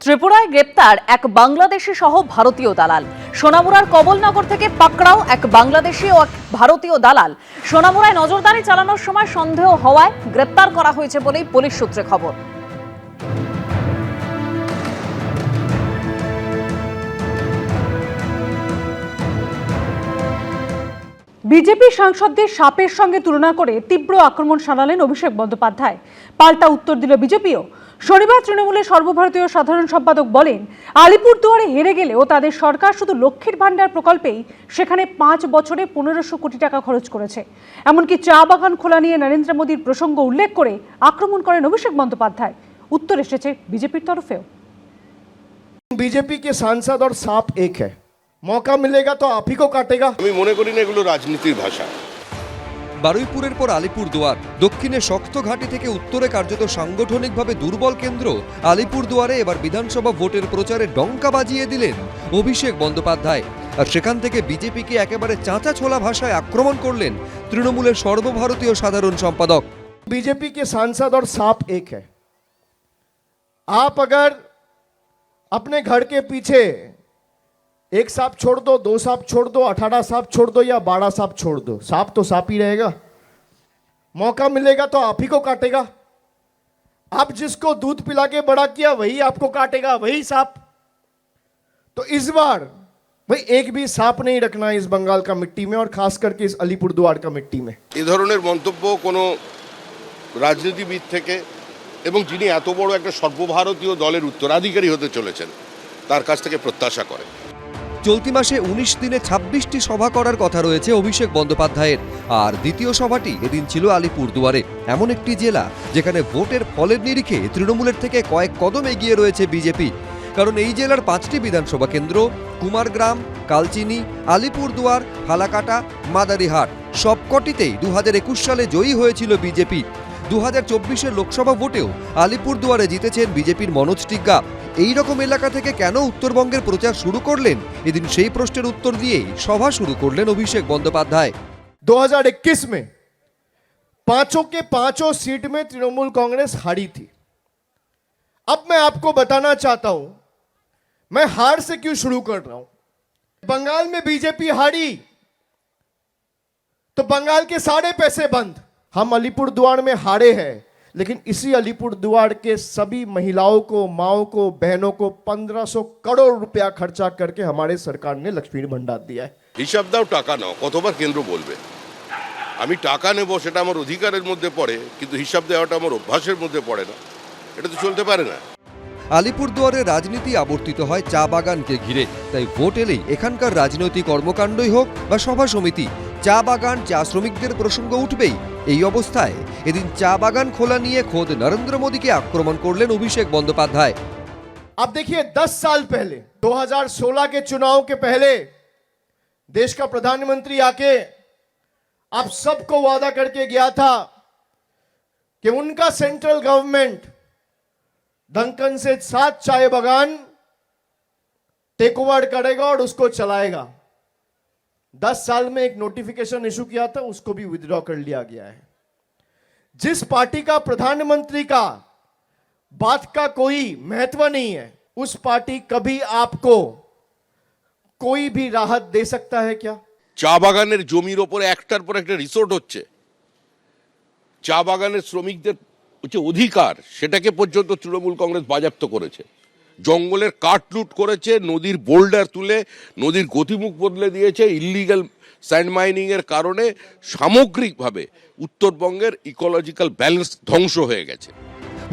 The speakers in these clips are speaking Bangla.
ত্রিপুরায় গ্রেপ্তার এক বাংলাদেশি সহ ভারতীয় দালাল। সোনামুড়ার কমলনগর থেকে পাকড়াও এক বাংলাদেশি ও এক ভারতীয় দালাল। সোনামুড়ায় নজরদারি চালানোর সময় সন্দেহ হওয়ায় গ্রেপ্তার করা হয়েছে বলেই পুলিশ সূত্রে খবর। বিজেপি সাংসদদের সাপের সঙ্গে তুলনা করে তীব্র আক্রমণ শানালেন অভিষেক বন্দ্যোপাধ্যায়। পাল্টা উত্তর দিল বিজেপিও। শনিবার তৃণমূলের সর্বভারতীয় সাধারণ সম্পাদক বলেন, আলিপুরদুয়ারে হেরে গেলেও তাদের সরকার শুধু লক্ষ্মীর ভাণ্ডার প্রকল্পেই সেখানে 5 বছরে 1500 কোটি টাকা খরচ করেছে। এমনকি চা বাগান খোলা নিয়ে নরেন্দ্র মোদীর প্রসঙ্গ উল্লেখ করে আক্রমণ করেন অভিষেক বন্দ্যোপাধ্যায়। উত্তর এসেছে বিজেপির তরফেও। बीजेपी के सांसद और सांप एक है, मौका मिलेगा तो आप ही को काटेगा। আমি মনে করি না এগুলো রাজনীতির ভাষা। বারুইপুরের পর আলিপুরদুয়ার, দক্ষিণে শক্ত ঘাঁটি থেকে উত্তরে কার্যত সাংগঠনিকভাবে দুর্বল কেন্দ্র আলিপুরদুয়ারে এবার বিধানসভা ভোটের প্রচারে ডঙ্কা বাজিয়ে দিলেন অভিষেক বন্দ্যোপাধ্যায়। আর সেখান থেকে বিজেপিকে একেবারে চাঁচা ছোলা ভাষায় আক্রমণ করলেন তৃণমূলের সর্বভারতীয় সাধারণ সম্পাদক। बीजेपी के सांसद और सांप एक है। आप अगर अपने घर के पीछे एक सांप छोड़ दो, 2 सांप छोड़ दो, 18 सांप छोड़ दो या 12 सांप छोड़ दो, सांप तो सांप ही रहेगा। मौका मिलेगा तो आप ही को काटेगा। आप जिसको दूध पिला के बड़ा किया वही आपको काटेगा, वही सांप। तो इस बार भाई एक भी सांप नहीं रखना इस बंगाल का मिट्टी में, और खास करके इस अलीपुरदुआर का मिट्टी में। এই ধরনের মন্তব্য কোনো রাজনীতিবিদ থেকে এবং যিনি এত বড় একটা সর্বভারতীয় দলের উত্তরাধিকারী হতে চলেছেন তার কাছ থেকে প্রত্যাশা করে। চলতি মাসে 19 দিনে 26টি সভা করার কথা রয়েছে অভিষেক বন্দ্যোপাধ্যায়ের। আর দ্বিতীয় সভাটি এদিন ছিল আলিপুরদুয়ারে, এমন একটি জেলা যেখানে ভোটের ফলের নিরিখে তৃণমূলের থেকে কয়েক কদম এগিয়ে রয়েছে বিজেপি। কারণ এই জেলার 5টি বিধানসভা কেন্দ্র কুমারগ্রাম, কালচিনি, আলিপুরদুয়ার, ফালাকাটা, মাদারিহাট সবকটিতেই 2021 সালে জয়ী হয়েছিল বিজেপি। 2024-এর লোকসভা ভোটেও আলিপুরদুয়ারে জিতেছেন বিজেপির মনোজ টিগ্গা। এই রকম এলাকা থেকে কেন উত্তরবঙ্গের প্রচার শুরু করলেন, এদিন সেই প্রশ্নের উত্তর দিয়েই সভা শুরু করলেন অভিষেক বন্দ্যোপাধ্যায়। 2021 में 5 के 5 सीट में तृणमूल कांग्रेस हारी थी। अब मैं आपको बताना चाहता हूं मैं हार से क्यों शुरू कर रहा हूं। बंगाल में बीजेपी हारी तो बंगाल के सारे पैसे बंद। हम अलीपुरदुआर में हारे हैं, लेकिन इसी अलीपुरदुआर के सभी महिलाओं को, माओं को, बहनों को 1500 करोड़ रुपया खर्चा करके हमारे सरकार ने लक्ष्मी भंडार दिया है। হিসাব দাও, টাকা নাও, কতবার কেন্দ্র বলবে আমি টাকা নেব, সেটা আমার অধিকারের মধ্যে পড়ে, কিন্তু হিসাব দেওয়াটা আমার অভ্যাসের মধ্যে পড়ে না। এটা তো চলতে পারে না। আলিপুরদুয়ারের রাজনীতি আবর্তিত হয় চা বাগানকে ঘিরে, তাই ভোট এলেই এখানকার রাজনৈতিক কর্মকাণ্ডই হোক বা সভা সমিতি, চা বাগান, চা শ্রমিকদের প্রসঙ্গ উঠবেই। এই অবস্থায় এদিন চা বাগান খোলা নিয়ে খোদ নরেন্দ্র মোদীকে আক্রমণ করলেন অভিষেক বন্দ্যোপাধ্যায়। अब देखिए 10 साल पहले 2016 के चुनाव के पहले देश का प्रधानमंत्री आके आप सबको वादा करके गया था कि उनका सेंट्रल गवर्नमेंट दंकन से 7 चाय बागान टेक ओवर करेगा और उसको चलाएगा। 10 साल में एक नोटिफिकेशन इशू किया था, उसको भी विथड्रॉ कर लिया गया है। जिस पार्टी का प्रधानमंत्री का बात का कोई महत्व नहीं है, उस पार्टी कभी आपको कोई भी राहत दे सकता है क्या? চা বাগানের জমির ওপরে একটার পর একটা রিসোর্ট হচ্ছে, চা বাগানের শ্রমিকদের হচ্ছে অধিকার, সেটাকে পর্যন্ত তৃণমূল কংগ্রেস বাজেয়াপ্ত করেছে। জঙ্গলের কাঠ লুট করেছে, নদীর বোল্ডার তুলে নদীর গতিমুখ বদলে দিয়েছে। ইল্লিগাল স্যান্ড মাইনিং এর কারণে সামগ্রিকভাবে উত্তরবঙ্গের ইকোলজিক্যাল ব্যালেন্স ধ্বংস হয়ে গেছে।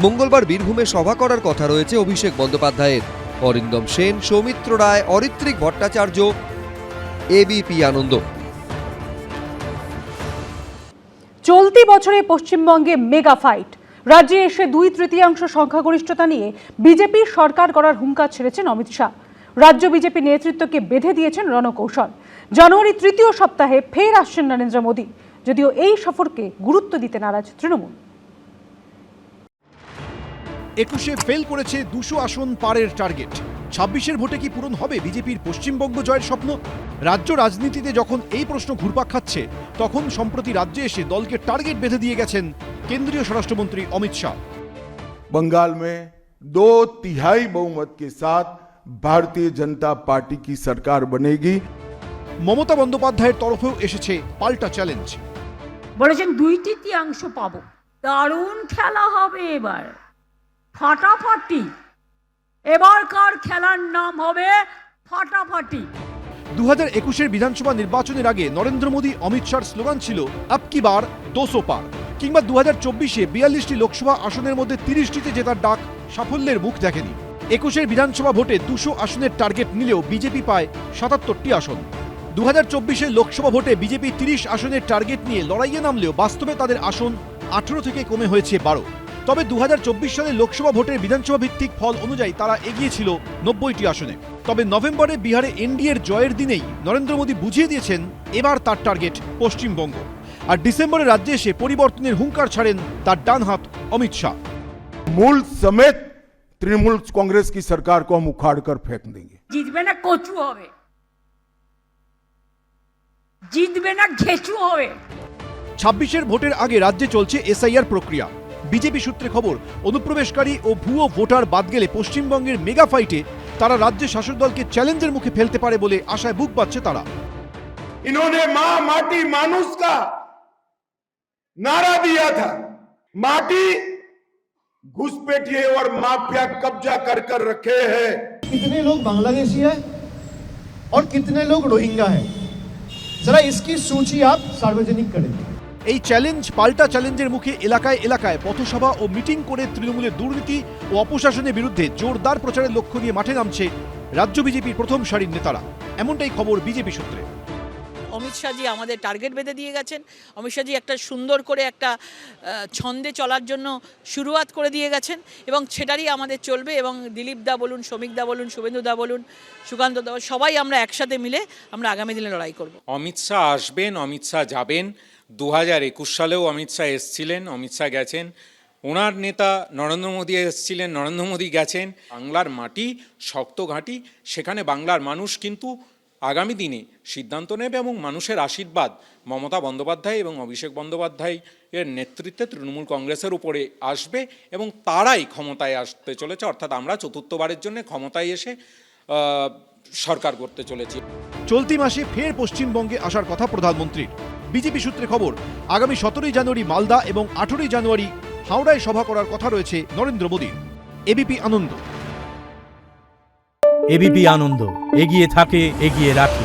মঙ্গলবার বীরভূমে সভা করার কথা রয়েছে অভিষেক বন্দ্যোপাধ্যায়ের। অরিন্দম সেন, সৌমিত্র রায়, অরিত্রিক ভট্টাচার্য, এবিপি আনন্দ। চলতি বছরে পশ্চিমবঙ্গে মেগা ফাইট। রাজ্যে এসে 2/3 সংখ্যাগরিষ্ঠতা নিয়ে বিজেপির সরকার করার হুঙ্কার ছেড়েছেন অমিত শাহ। রাজ্য বিজেপি নেতৃত্বকে বেঁধে দিয়েছেন রণকৌশল। জানুয়ারির 3য় সপ্তাহে ফের আসছেন নরেন্দ্র মোদী, যদিও এই সফরকে গুরুত্ব দিতে নারাজ তৃণমূল। 21-এ ফেল করেছে 200 আসন পারের টার্গেট। 26-এর ভোটে কি পূরণ হবে বিজেপির পশ্চিমবঙ্গ জয়ের স্বপ্ন? রাজ্য রাজনীতিতে যখন এই প্রশ্ন ঘুরপাক খাচ্ছে, তখন সম্প্রতি রাজ্যে এসে দলকে টার্গেট বেঁধে দিয়ে গেছেন কেন্দ্রীয় স্বরাষ্ট্রমন্ত্রী অমিত শাহ। बंगाल में 2/3 बहुमत के साथ भारतीय जनता पार्टी की सरकार बनेगी। মমতা বন্দ্যোপাধ্যায়ের তরফেও এসেছে পাল্টা চ্যালেঞ্জ। বলেছেন 2/3 পাবো। দারুণ খেলা হবে এবার, ফাটাফাটি। এবারকার খেলার নাম হবে ফাটাফাটি। 2021 বিধানসভা নির্বাচনের আগে নরেন্দ্র মোদী অমিত শাহর স্লোগান ছিল আব কি বার 200 পার, কিংবা 2024-এ 42টি লোকসভা আসনের মধ্যে 30টিতে জেতার ডাক সাফল্যের মুখ দেখেনি। 21 বিধানসভা ভোটে 200 আসনের টার্গেট নিলেও বিজেপি পায় 77টি আসন। 2024-এর লোকসভা ভোটে বিজেপি 30 আসনের টার্গেট নিয়ে লড়াইয়ে নামলেও বাস্তবে তাদের আসন 18 থেকে কমে হয়েছে 12। তবে 2024 সালের লোকসভা ভোটের বিধানসভা ভিত্তিক ফল অনুযায়ী তারা এগিয়ে ছিল 90টি আসনে। তবে নভেম্বরে বিহারে এনডিএর জয়ের দিনেই নরেন্দ্র মোদী বুঝিয়ে দিয়েছেন এবার তার টার্গেট পশ্চিমবঙ্গ। আর ডিসেম্বরে রাজ্যে এসে পরিবর্তনের হুঙ্কার ছাড়েন তার ডান হাত অমিত শাহ। मूल समेत तृणमूल कांग्रेस की सरकार को हम उखाड़ कर फेंक देंगे। জিতবে না কচু হবে, জিতবে না ঘেঁচু হবে। 26-এর ভোটের আগে রাজ্যে চলছে এসআইআর প্রক্রিয়া। বিজেপি সূত্রে খবর, অনুপ্রবেশকারী ও ভুয়ো ভোটার বাদ গেলে পশ্চিমবঙ্গের মেগা ফাইটে তারা রাজ্যের শাসক দলকে চ্যালেঞ্জের মুখে ফেলতে পারে বলে আশায় বুক বাঁধছে তারা। इन्होंने मां माटी मानुष का नारा दिया था। माटी घुसपैठिए और माफिया कब्जा कर कर रखे हैं। कितने लोग बांग्लादेशी हैं और कितने लोग रोहिंग्या हैं, जरा इसकी सूची आप सार्वजनिक करें। এই চ্যালেঞ্জ পাল্টা চ্যালেঞ্জের মুখে এলাকায় এলাকায় পথসভা ও মিটিং করে তৃণমূলের দুর্নীতি ও অপশাসনের বিরুদ্ধে জোরদার প্রচারের লক্ষ্য নিয়ে মাঠে নামছে রাজ্য বিজেপির প্রথম সারির নেতারা। এমনটাই খবর বিজেপি সূত্রে। অমিত শাহজি আমাদের টার্গেট বেঁধে দিয়ে গেছেন। অমিত শাহজি একটা সুন্দর করে একটা ছন্দে চলার জন্য শুরুয়াত করে দিয়ে গেছেন এবং সেটারই আমাদের চলবে। এবং দিলীপ দা বলুন, শ্রমিক দা বলুন, শুভেন্দু দা বলুন, সুকান্ত দা, সবাই আমরা একসাথে মিলে আমরা আগামী দিনে লড়াই করব। অমিত শাহ আসবেন, অমিত শাহ যাবেন। 2021 সালেও অমিত শাহ এসছিলেন, অমিত শাহ গেছেন। ওনার নেতা নরেন্দ্র মোদী এসছিলেন, নরেন্দ্র মোদী গেছেন। বাংলার মাটি শক্ত ঘাঁটি, সেখানে বাংলার মানুষ কিন্তু আগামী দিনে সিদ্ধান্ত নেবে এবং মানুষের আশীর্বাদ মমতা বন্দ্যোপাধ্যায় এবং অভিষেক বন্দ্যোপাধ্যায় এর নেতৃত্বে তৃণমূল কংগ্রেসের উপরে আসবে এবং তারাই ক্ষমতায় আসতে চলেছে। অর্থাৎ আমরা চতুর্থবারের জন্য ক্ষমতায় এসে সরকার করতে চলেছি। চলতি মাসে ফের পশ্চিমবঙ্গে আসার কথা প্রধানমন্ত্রীর। বিজেপি সূত্রে খবর, আগামী 17 জানুয়ারি মালদা এবং 18 জানুয়ারি হাওড়ায় সভা করার কথা রয়েছে নরেন্দ্র মোদীর। এবিপি আনন্দ। এবিপি আনন্দ, এগিয়ে থাকে, এগিয়ে রাখে।